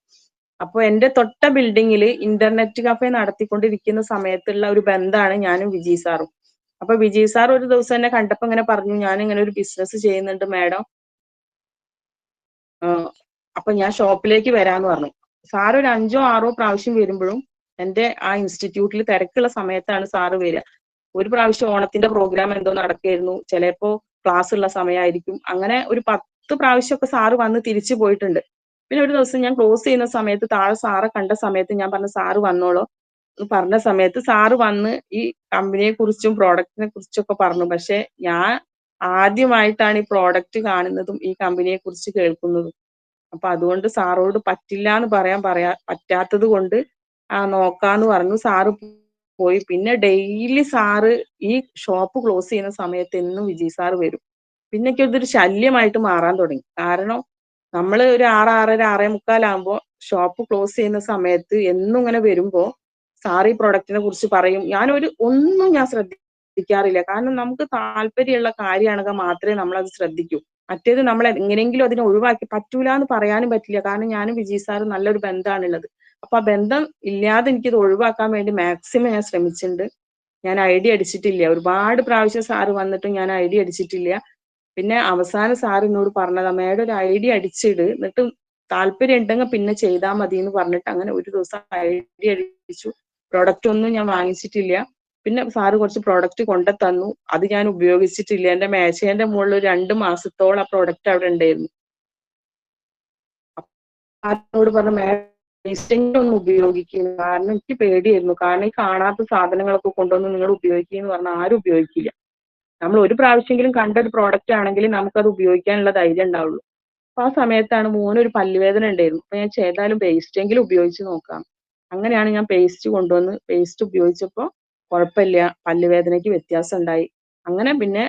അപ്പോൾ എന്റെ തൊട്ട ബിൽഡിങ്ങിൽ ഇന്റർനെറ്റ് കഫേ നടത്തിക്കൊണ്ടിരിക്കുന്ന സമയത്തുള്ള ഒരു ബന്ധമാണ് ഞാനും വിജി സാറും. അപ്പൊ വിജി സാർ ഒരു ദിവസം എന്നെ കണ്ടപ്പോ ഇങ്ങനെ പറഞ്ഞു, ഞാൻ ഇങ്ങനെ ഒരു ബിസിനസ് ചെയ്യുന്നുണ്ട് മാഡം, അപ്പൊ ഞാൻ ഷോപ്പിലേക്ക് വരാന്ന് പറഞ്ഞു. സാർ ഒരു 5ഓ 6ഓ പ്രാവശ്യം വരുമ്പോഴും എന്റെ ആ ഇൻസ്റ്റിറ്റ്യൂട്ടിൽ തിരക്കുള്ള സമയത്താണ് സാറ് വരിക. ഒരു പ്രാവശ്യം ഓണത്തിന്റെ പ്രോഗ്രാം എന്തോ നടക്കായിരുന്നു, ചിലപ്പോ ക്ലാസ് ഉള്ള സമയമായിരിക്കും. അങ്ങനെ ഒരു 10 പ്രാവശ്യമൊക്കെ സാറ് വന്ന് തിരിച്ചു പോയിട്ടുണ്ട്. പിന്നെ ഒരു ദിവസം ഞാൻ ക്ലോസ് ചെയ്യുന്ന സമയത്ത് താഴെ സാറെ കണ്ട സമയത്ത് ഞാൻ പറഞ്ഞു, സാറ് വന്നോളൂ പറഞ്ഞ സമയത്ത് സാറ് വന്ന് ഈ കമ്പനിയെ കുറിച്ചും പ്രോഡക്റ്റിനെ കുറിച്ചൊക്കെ പറഞ്ഞു. പക്ഷെ ഞാൻ ആദ്യമായിട്ടാണ് ഈ പ്രോഡക്റ്റ് കാണുന്നതും ഈ കമ്പനിയെ കുറിച്ച് കേൾക്കുന്നതും. അപ്പൊ അതുകൊണ്ട് സാറോട് പറ്റില്ല എന്ന് പറയാൻ പറ്റാത്തത് കൊണ്ട് നോക്കാന്ന് പറഞ്ഞു. സാറ് പോയി. പിന്നെ ഡെയിലി സാറ് ഈ ഷോപ്പ് ക്ലോസ് ചെയ്യുന്ന സമയത്ത് എന്നും വിജയ് സാറ് വരും. പിന്നെ ഇതൊരു ശല്യമായിട്ട് മാറാൻ തുടങ്ങി. കാരണം നമ്മൾ ഒരു 6, 6:30, 6:45 ആകുമ്പോൾ ഷോപ്പ് ക്ലോസ് ചെയ്യുന്ന സമയത്ത് എന്നും ഇങ്ങനെ വരുമ്പോ സാർ ഈ പ്രൊഡക്റ്റിനെ കുറിച്ച് പറയും. ഒന്നും ഞാൻ ശ്രദ്ധിക്കാറില്ല. കാരണം നമുക്ക് താല്പര്യമുള്ള കാര്യമാണെങ്കിൽ മാത്രമേ നമ്മൾ അത് ശ്രദ്ധിക്കൂ. മറ്റേത് നമ്മൾ എങ്ങനെയെങ്കിലും അതിനെ ഒഴിവാക്കി പറ്റൂല എന്ന് പറയാനും പറ്റില്ല. കാരണം ഞാനും വിജയ് സാറും നല്ലൊരു ബന്ധമാണുള്ളത്. അപ്പൊ ആ ബന്ധം ഇല്ലാതെ എനിക്കിത് ഒഴിവാക്കാൻ വേണ്ടി മാക്സിമം ഞാൻ ശ്രമിച്ചിട്ടുണ്ട്. ഞാൻ ഐഡി അടിച്ചിട്ടില്ല. ഒരുപാട് പ്രാവശ്യം സാറ് വന്നിട്ടും ഞാൻ ഐഡി അടിച്ചിട്ടില്ല. പിന്നെ അവസാനം സാർ എന്നോട് പറഞ്ഞതാ, മേഡം ഒരു ഐഡി അടിച്ചിട്, എന്നിട്ട് താല്പര്യം ഉണ്ടെങ്കിൽ പിന്നെ ചെയ്താൽ മതി എന്ന് പറഞ്ഞിട്ട് അങ്ങനെ ഒരു ദിവസം ഐഡി അടിച്ചു. പ്രൊഡക്റ്റ് ഒന്നും ഞാൻ വാങ്ങിച്ചിട്ടില്ല. പിന്നെ സാറ് കുറച്ച് പ്രോഡക്റ്റ് കൊണ്ടു തന്നു. അത് ഞാൻ ഉപയോഗിച്ചിട്ടില്ല. എന്റെ മേശേന്റെ മുകളിൽ ഒരു 2 മാസത്തോളം ആ പ്രോഡക്റ്റ് അവിടെ ഉണ്ടായിരുന്നു. സാറിനോട് പറഞ്ഞ മേഡം വേസ്റ്റെങ്കിലും ഒന്ന് ഉപയോഗിക്കുന്നു. കാരണം എനിക്ക് പേടിയായിരുന്നു. കാരണം ഈ കാണാത്ത സാധനങ്ങളൊക്കെ കൊണ്ടുവന്ന് നിങ്ങൾ ഉപയോഗിക്കുക എന്ന് പറഞ്ഞാൽ ആരും ഉപയോഗിക്കില്ല. നമ്മൾ ഒരു പ്രാവശ്യമെങ്കിലും കണ്ട ഒരു പ്രോഡക്റ്റ് ആണെങ്കിൽ നമുക്കത് ഉപയോഗിക്കാനുള്ള ധൈര്യം ഉണ്ടാവുള്ളൂ. അപ്പൊ ആ സമയത്താണ് മോനൊരു പല്ലുവേദന ഉണ്ടായിരുന്നു. അപ്പൊ ഞാൻ ചെയ്താലും പേസ്റ്റ് എങ്കിലും ഉപയോഗിച്ച് നോക്കാം. അങ്ങനെയാണ് ഞാൻ പേസ്റ്റ് കൊണ്ടുവന്ന് പേസ്റ്റ് ഉപയോഗിച്ചപ്പോൾ കുഴപ്പമില്ല, പല്ലുവേദനയ്ക്ക് വ്യത്യാസം ഉണ്ടായി. അങ്ങനെ പിന്നെ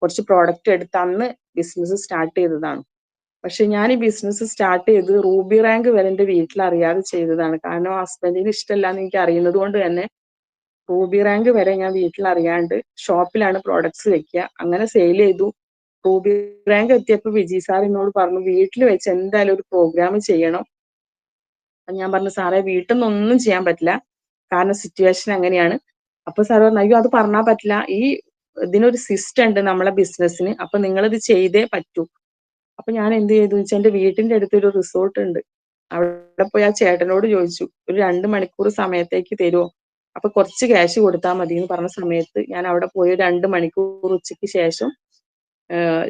കുറച്ച് പ്രോഡക്റ്റ് എടുത്ത് അന്ന് ബിസിനസ് സ്റ്റാർട്ട് ചെയ്തതാണ്. പക്ഷെ ഞാൻ ഈ ബിസിനസ് സ്റ്റാർട്ട് ചെയ്ത് റൂബി റാങ്ക് വരെ എന്റെ വീട്ടിൽ അറിയാതെ ചെയ്തതാണ്. കാരണം ഹസ്ബൻഡിന് ഇഷ്ടമല്ല എന്ന് എനിക്ക് അറിയുന്നത് കൊണ്ട് തന്നെ റൂബി റാങ്ക് വരെ ഞാൻ വീട്ടിൽ അറിയാണ്ട് ഷോപ്പിലാണ് പ്രോഡക്ട്സ് വെക്കുക. അങ്ങനെ സെയിൽ ചെയ്തു. റൂബി റാങ്ക് എത്തിയപ്പോൾ വിജയ് സാർ എന്നോട് പറഞ്ഞു, വീട്ടിൽ വെച്ച് എന്തായാലും ഒരു പ്രോഗ്രാം ചെയ്യണം. ഞാൻ പറഞ്ഞു, സാറേ വീട്ടിൽ നിന്നൊന്നും ചെയ്യാൻ പറ്റില്ല, കാരണം സിറ്റുവേഷൻ അങ്ങനെയാണ്. അപ്പൊ സാർ പറഞ്ഞു, അയ്യോ അത് പറഞ്ഞാൽ പറ്റില്ല, ഈ ഇതിനൊരു സിസ്റ്റം ഉണ്ട് നമ്മളെ ബിസിനസ്സിന്, അപ്പൊ നിങ്ങളിത് ചെയ്തേ പറ്റൂ. അപ്പൊ ഞാൻ എന്ത് ചെയ്തു വെച്ചാൽ എന്റെ വീട്ടിന്റെ അടുത്ത് ഒരു റിസോർട്ട് ഉണ്ട്. അവിടെ പോയി ആ ചേട്ടനോട് ചോദിച്ചു, ഒരു 2 മണിക്കൂർ സമയത്തേക്ക് തരുമോ? അപ്പൊ കുറച്ച് ക്യാഷ് കൊടുത്താൽ മതി എന്ന് പറഞ്ഞ സമയത്ത് ഞാൻ അവിടെ പോയി 2 മണിക്കൂർ ഉച്ചയ്ക്ക് ശേഷം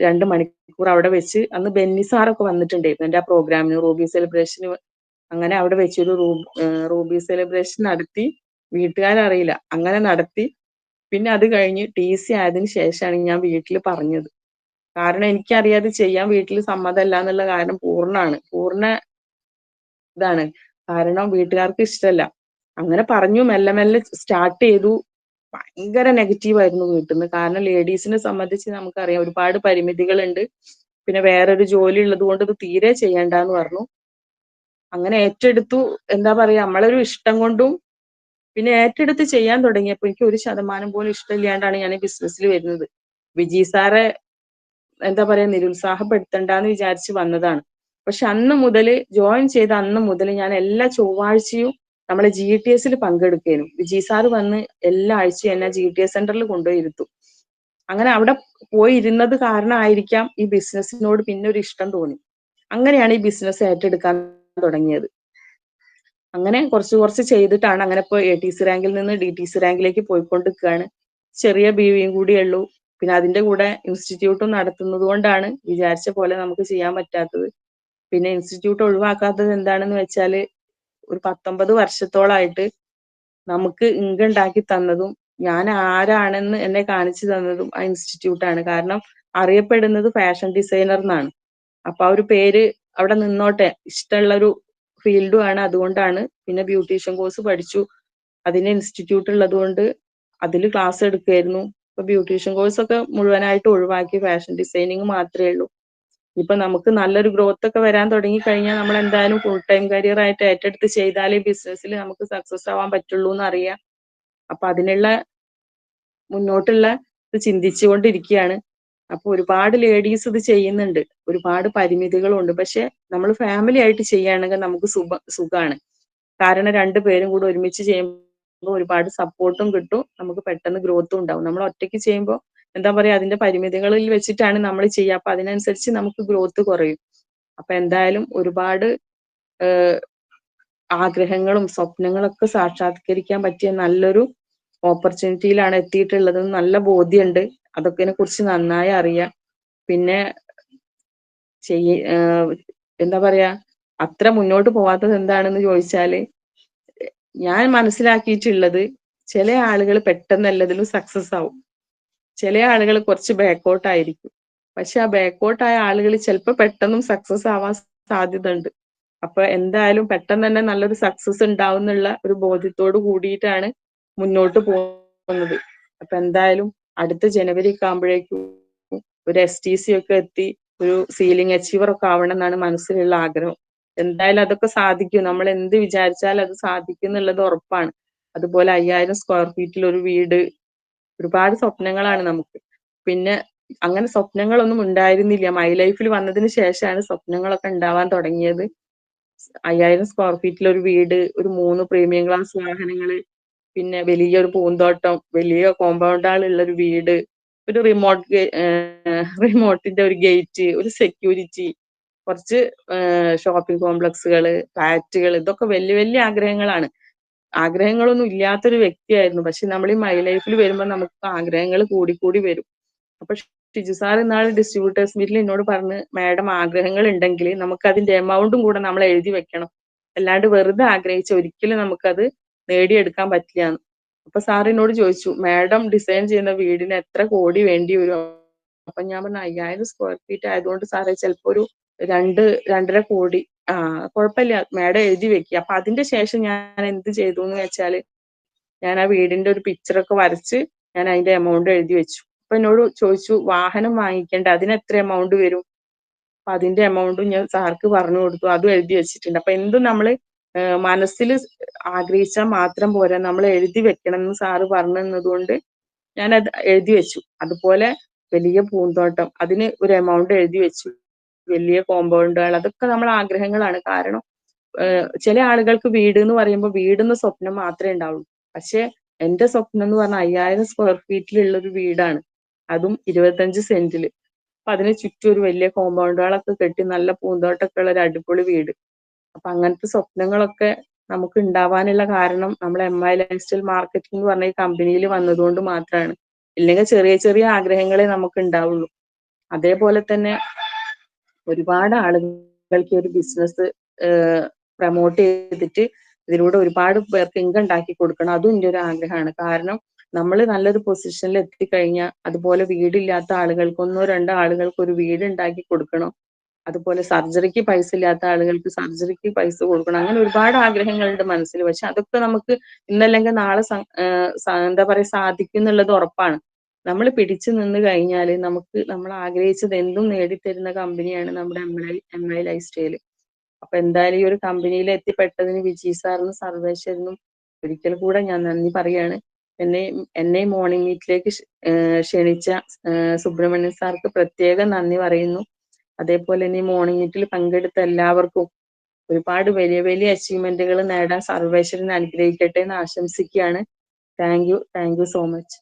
2 മണിക്കൂർ അവിടെ വെച്ച്, അന്ന് ബെന്നി സാറൊക്കെ വന്നിട്ടുണ്ടായിരുന്നു എന്റെ ആ പ്രോഗ്രാമിന്, റൂബി സെലിബ്രേഷന്. അങ്ങനെ അവിടെ വെച്ചൊരു റൂബി സെലിബ്രേഷൻ നടത്തി. വീട്ടുകാരറിയില്ല, അങ്ങനെ നടത്തി. പിന്നെ അത് കഴിഞ്ഞ് TC ആയതിനു ശേഷമാണ് ഞാൻ വീട്ടിൽ പറഞ്ഞത്. കാരണം എനിക്കറിയാതെ ചെയ്യാൻ വീട്ടിൽ സമ്മതമല്ല എന്നുള്ള കാരണം പൂർണ്ണ ഇതാണ്. കാരണം വീട്ടുകാർക്ക് ഇഷ്ടമല്ല. അങ്ങനെ പറഞ്ഞു, മെല്ലെ മെല്ലെ സ്റ്റാർട്ട് ചെയ്തു. ഭയങ്കര നെഗറ്റീവ് ആയിരുന്നു വീട്ടിൽ നിന്ന്. കാരണം ലേഡീസിനെ സംബന്ധിച്ച് നമുക്കറിയാം ഒരുപാട് പരിമിതികളുണ്ട്. പിന്നെ വേറൊരു ജോലി ഉള്ളത് കൊണ്ട് ഇത് തീരെ ചെയ്യണ്ടെന്ന് പറഞ്ഞു. അങ്ങനെ ഏറ്റെടുത്തു. എന്താ പറയാ, നമ്മളൊരു ഇഷ്ടം കൊണ്ടും പിന്നെ ഏറ്റെടുത്ത് ചെയ്യാൻ തുടങ്ങിയപ്പോൾ എനിക്ക് 1% പോലും ഇഷ്ടമില്ലാണ്ടാണ് ഞാൻ ഈ ബിസിനസ്സിൽ വരുന്നത്. വിജി സാറെ എന്താ പറയാ നിരുത്സാഹപ്പെടുത്തണ്ടെന്ന് വിചാരിച്ച് വന്നതാണ്. പക്ഷെ അന്ന് മുതൽ ജോയിൻ ചെയ്ത അന്ന് മുതൽ ഞാൻ എല്ലാ ചൊവ്വാഴ്ചയും നമ്മളെ GTS പങ്കെടുക്കാനും വിജി സാറ് വന്ന് എല്ലാ ആഴ്ചയും എന്നെ GTS സെന്ററിൽ കൊണ്ടുപോയി ഇരുത്തും. അങ്ങനെ അവിടെ പോയി ഇരുന്നത് കാരണമായിരിക്കാം ഈ ബിസിനസ്സിനോട് പിന്നെ ഒരു ഇഷ്ടം തോന്നി. അങ്ങനെയാണ് ഈ ബിസിനസ് ഏറ്റെടുക്കാൻ തുടങ്ങിയത്. അങ്ങനെ കുറച്ച് കുറച്ച് ചെയ്തിട്ടാണ് അങ്ങനെ ഇപ്പോൾ ATC റാങ്കിൽ നിന്ന് DTC റാങ്കിലേക്ക് പോയിക്കൊണ്ടിരിക്കുകയാണ്. ചെറിയ BVയും കൂടിയേ ഉള്ളൂ. പിന്നെ അതിന്റെ കൂടെ ഇൻസ്റ്റിറ്റ്യൂട്ടും നടത്തുന്നത് കൊണ്ടാണ് വിചാരിച്ച പോലെ നമുക്ക് ചെയ്യാൻ പറ്റാത്തത്. പിന്നെ ഇൻസ്റ്റിറ്റ്യൂട്ട് ഒഴിവാക്കാത്തത് എന്താണെന്ന് വെച്ചാല്, ഒരു 19 വർഷത്തോളായിട്ട് നമുക്ക് ഇൻകം ഉണ്ടാക്കി തന്നതും ഞാൻ ആരാണെന്ന് എന്നെ കാണിച്ചു തന്നതും ആ ഇൻസ്റ്റിറ്റ്യൂട്ടാണ്. കാരണം അറിയപ്പെടുന്നത് ഫാഷൻ ഡിസൈനർ എന്നാണ്. അപ്പൊ ആ ഒരു പേര് അവിടെ നിന്നോട്ടെ, ഇഷ്ടമുള്ള ഒരു ഫീൽഡും ആണ്, അതുകൊണ്ടാണ്. പിന്നെ ബ്യൂട്ടീഷ്യൻ കോഴ്സ് പഠിച്ചു. അതിന് ഇൻസ്റ്റിറ്റ്യൂട്ട് ഉള്ളത് കൊണ്ട് അതിൽ ക്ലാസ് എടുക്കുമായിരുന്നു. ഇപ്പൊ ബ്യൂട്ടീഷ്യൻ കോഴ്സ് ഒക്കെ മുഴുവനായിട്ട് ഒഴിവാക്കി ഫാഷൻ ഡിസൈനിങ് മാത്രമേ ഉള്ളൂ. ഇപ്പൊ നമുക്ക് നല്ലൊരു ഗ്രോത്ത് ഒക്കെ വരാൻ തുടങ്ങി കഴിഞ്ഞാൽ നമ്മൾ എന്തായാലും ഫുൾ ടൈം കരിയർ ആയിട്ട് ഏറ്റെടുത്ത് ചെയ്താലേ ബിസിനസ്സിൽ നമുക്ക് സക്സസ് ആവാൻ പറ്റുള്ളൂ എന്ന് അറിയാം. അപ്പൊ അതിനുള്ള മുന്നോട്ടുള്ള ഇത് ചിന്തിച്ചുകൊണ്ടിരിക്കുകയാണ്. അപ്പൊ ഒരുപാട് ലേഡീസ് ഇത് ചെയ്യുന്നുണ്ട്. ഒരുപാട് പരിമിതികളുണ്ട്. പക്ഷെ നമ്മൾ ഫാമിലി ആയിട്ട് ചെയ്യുകയാണെങ്കിൽ നമുക്ക് സുഖമാണ്. കാരണം 2 പേരും കൂടെ ഒരുമിച്ച് ചെയ്യുമ്പോൾ ഒരുപാട് സപ്പോർട്ടും കിട്ടും. നമുക്ക് പെട്ടെന്ന് ഗ്രോത്തും ഉണ്ടാവും. നമ്മൾ ഒറ്റയ്ക്ക് ചെയ്യുമ്പോൾ എന്താ പറയാ, അതിന്റെ പരിമിതികളിൽ വെച്ചിട്ടാണ് നമ്മൾ ചെയ്യുക. അപ്പൊ അതിനനുസരിച്ച് നമുക്ക് ഗ്രോത്ത് കുറയും. അപ്പൊ എന്തായാലും ഒരുപാട് ആഗ്രഹങ്ങളും സ്വപ്നങ്ങളൊക്കെ സാക്ഷാത്കരിക്കാൻ പറ്റിയ നല്ലൊരു ഓപ്പർച്യൂണിറ്റിയിലാണ് എത്തിയിട്ടുള്ളത്. നല്ല ബോധ്യമുണ്ട്. അതൊക്കെ കുറിച്ച് നന്നായി അറിയാം. പിന്നെ എന്താ പറയാ, അത്ര മുന്നോട്ട് പോവാത്തത് എന്താണെന്ന് ചോദിച്ചാല്, ഞാൻ മനസ്സിലാക്കിയിട്ടുള്ളത്, ചില ആളുകൾ പെട്ടെന്ന് എല്ലാത്തിലും സക്സസ് ആവും. ചില ആളുകൾ കുറച്ച് ബാക്കോട്ട് ആയിരിക്കും. പക്ഷെ ആ ബാക്കോട്ട് ആയ ആളുകൾ ചിലപ്പോൾ പെട്ടെന്നും സക്സസ് ആവാൻ സാധ്യത ഉണ്ട്. അപ്പൊ എന്തായാലും പെട്ടെന്ന് തന്നെ നല്ലൊരു സക്സസ് ഉണ്ടാവും എന്നുള്ള ഒരു ബോധ്യത്തോട് കൂടിയിട്ടാണ് മുന്നോട്ട് പോകുന്നത്. അപ്പൊ എന്തായാലും അടുത്ത ജനുവരി ഒക്കെ ആകുമ്പോഴേക്കും ഒരു STC ഒക്കെ എത്തി ഒരു സീലിംഗ് അച്ചീവർ ഒക്കെ ആവണം എന്നാണ് മനസ്സിലുള്ള ആഗ്രഹം. എന്തായാലും അതൊക്കെ സാധിക്കും. നമ്മൾ എന്ത് വിചാരിച്ചാലും അത് സാധിക്കും എന്നുള്ളത് ഉറപ്പാണ്. അതുപോലെ 5000 സ്ക്വയർ ഫീറ്റിൽ ഒരു വീട്, ഒരുപാട് സ്വപ്നങ്ങളാണ് നമുക്ക്. പിന്നെ അങ്ങനെ സ്വപ്നങ്ങളൊന്നും ഉണ്ടായിരുന്നില്ല. മൈ ലൈഫിൽ വന്നതിന് ശേഷമാണ് സ്വപ്നങ്ങളൊക്കെ ഉണ്ടാവാൻ തുടങ്ങിയത്. 5000 സ്ക്വയർ ഫീറ്റിൽ ഒരു വീട്, ഒരു 3 പ്രീമിയം ക്ലാസ് വാഹനങ്ങള്, പിന്നെ വലിയൊരു പൂന്തോട്ടം, വലിയ കോമ്പൗണ്ട് ഉള്ള ഒരു വീട്, ഒരു റിമോട്ടിന്റെ ഒരു ഗേറ്റ്, ഒരു സെക്യൂരിറ്റി, കുറച്ച് ഷോപ്പിംഗ് കോംപ്ലക്സുകള്, ഫ്ലാറ്റുകൾ, ഇതൊക്കെ വലിയ വലിയ ആഗ്രഹങ്ങളാണ്. ആഗ്രഹങ്ങളൊന്നും ഇല്ലാത്തൊരു വ്യക്തിയായിരുന്നു. പക്ഷെ നമ്മൾ ഈ മൈ ലൈഫിൽ വരുമ്പോൾ നമുക്ക് ആഗ്രഹങ്ങൾ കൂടി കൂടി വരും. അപ്പൊ ഷിജു സാർ ഇന്നാള് ഡിസ്ട്രിബ്യൂട്ടേഴ്സ് മീറ്റിൽ എന്നോട് പറഞ്ഞ്, മാഡം ആഗ്രഹങ്ങൾ ഉണ്ടെങ്കിൽ നമുക്ക് അതിന്റെ എമൗണ്ടും കൂടെ നമ്മൾ എഴുതി വെക്കണം. അല്ലാണ്ട് വെറുതെ ആഗ്രഹിച്ച ഒരിക്കലും നമുക്കത് നേടിയെടുക്കാൻ പറ്റില്ല. അപ്പൊ സാർ എന്നോട് ചോദിച്ചു, മാഡം ഡിസൈൻ ചെയ്യുന്ന വീടിന് എത്ര കോടി വേണ്ടി വരും? അപ്പൊ ഞാൻ പറഞ്ഞു, 5000 സ്ക്വയർ ഫീറ്റ് ആയതുകൊണ്ട് സാറേ ചിലപ്പോ ഒരു 2-2.5 കോടി. ആ, കുഴപ്പമില്ല മാഡം എഴുതി വെക്കുക. അപ്പൊ അതിന്റെ ശേഷം ഞാൻ എന്ത് ചെയ്തു എന്ന് വെച്ചാല്, ഞാൻ ആ വീടിന്റെ ഒരു പിക്ചറൊക്കെ വരച്ച് ഞാൻ അതിന്റെ എമൗണ്ട് എഴുതി വെച്ചു. അപ്പൊ എന്നോട് ചോദിച്ചു, വാഹനം വാങ്ങിക്കേണ്ട അതിന് എത്ര എമൗണ്ട് വരും? അപ്പൊ അതിന്റെ എമൗണ്ടും ഞാൻ സാർക്ക് പറഞ്ഞു കൊടുത്തു. അതും എഴുതി വെച്ചിട്ടുണ്ട്. അപ്പൊ എന്തും നമ്മള് മനസ്സിൽ ആഗ്രഹിച്ചാൽ മാത്രം പോരാ, നമ്മൾ എഴുതി വെക്കണം എന്ന് സാറ് പറഞ്ഞു തന്നതുകൊണ്ട് ഞാനത് എഴുതി വെച്ചു. അതുപോലെ വലിയ പൂന്തോട്ടം, അതിന് ഒരു എമൗണ്ട് എഴുതി വെച്ചു. വലിയ കോമ്പൗണ്ടുകൾ, അതൊക്കെ നമ്മളെ ആഗ്രഹങ്ങളാണ്. കാരണം ചില ആളുകൾക്ക് വീട് എന്ന് പറയുമ്പോൾ വീടെന്ന സ്വപ്നം മാത്രമേ ഉണ്ടാവുള്ളൂ. പക്ഷെ എന്റെ സ്വപ്നം എന്ന് പറഞ്ഞാൽ 5000 സ്ക്വയർ ഫീറ്റിലുള്ള ഒരു വീടാണ്. അതും 25 സെന്റില്. അപ്പൊ അതിന് ചുറ്റും ഒരു വലിയ കോമ്പൗണ്ടുകളൊക്കെ കെട്ടി നല്ല പൂന്തോട്ടമൊക്കെ ഉള്ള ഒരു അടിപൊളി വീട്. അപ്പൊ അങ്ങനത്തെ സ്വപ്നങ്ങളൊക്കെ നമുക്ക് ഉണ്ടാവാനുള്ള കാരണം നമ്മൾ MI ലൈഫ് സ്റ്റൈൽ മാർക്കറ്റിംഗ് എന്ന് പറഞ്ഞ ഈ കമ്പനിയിൽ വന്നതുകൊണ്ട് മാത്രമാണ്. ഇല്ലെങ്കിൽ ചെറിയ ചെറിയ ആഗ്രഹങ്ങളെ നമുക്ക് ഉണ്ടാവുള്ളൂ. അതേപോലെ തന്നെ ഒരുപാട് ആളുകൾക്ക് ഒരു ബിസിനസ് പ്രൊമോട്ട് ചെയ്തിട്ട് ഇതിലൂടെ ഒരുപാട് പേർക്ക് ഇൻകം ഉണ്ടാക്കി കൊടുക്കണം. അതും എൻ്റെ ഒരു ആഗ്രഹമാണ്. കാരണം നമ്മൾ നല്ലൊരു പൊസിഷനിൽ എത്തിക്കഴിഞ്ഞാൽ അതുപോലെ വീടില്ലാത്ത ആളുകൾക്ക്, 1-2 ആളുകൾക്ക് ഒരു വീട് ഉണ്ടാക്കി കൊടുക്കണം. അതുപോലെ സർജറിക്ക് പൈസ ഇല്ലാത്ത ആളുകൾക്ക് സർജറിക്ക് പൈസ കൊടുക്കണം. അങ്ങനെ ഒരുപാട് ആഗ്രഹങ്ങളുണ്ട് മനസ്സിൽ. പക്ഷെ അതൊക്കെ നമുക്ക് ഇന്നല്ലെങ്കിൽ നാളെ എന്താ പറയാ സാധിക്കും എന്നുള്ളത് ഉറപ്പാണ്. നമ്മൾ പിടിച്ചു നിന്ന് കഴിഞ്ഞാൽ നമുക്ക് നമ്മൾ ആഗ്രഹിച്ചത് എന്തും നേടിത്തരുന്ന കമ്പനിയാണ് നമ്മുടെ MI ലൈഫ് സ്റ്റൈൽ. അപ്പൊ എന്തായാലും ഈ ഒരു കമ്പനിയിൽ എത്തിപ്പെട്ടതിന് വിജി സാറിനും സർവേശ്വരനും ഒരിക്കൽ കൂടെ ഞാൻ നന്ദി പറയാണ്. എന്നെ എന്നെ മോർണിംഗ് മീറ്റിലേക്ക് ക്ഷണിച്ച സുബ്രഹ്മണ്യൻ സാർക്ക് പ്രത്യേകം നന്ദി പറയുന്നു. അതേപോലെ തന്നെ മോർണിംഗ് മീറ്റിൽ പങ്കെടുത്ത എല്ലാവർക്കും ഒരുപാട് വലിയ വലിയ അച്ചീവ്മെന്റുകൾ നേടാൻ സർവേശ്വരൻ അനുഗ്രഹിക്കട്ടെ എന്ന് ആശംസിക്കുകയാണ്. Thank you so much.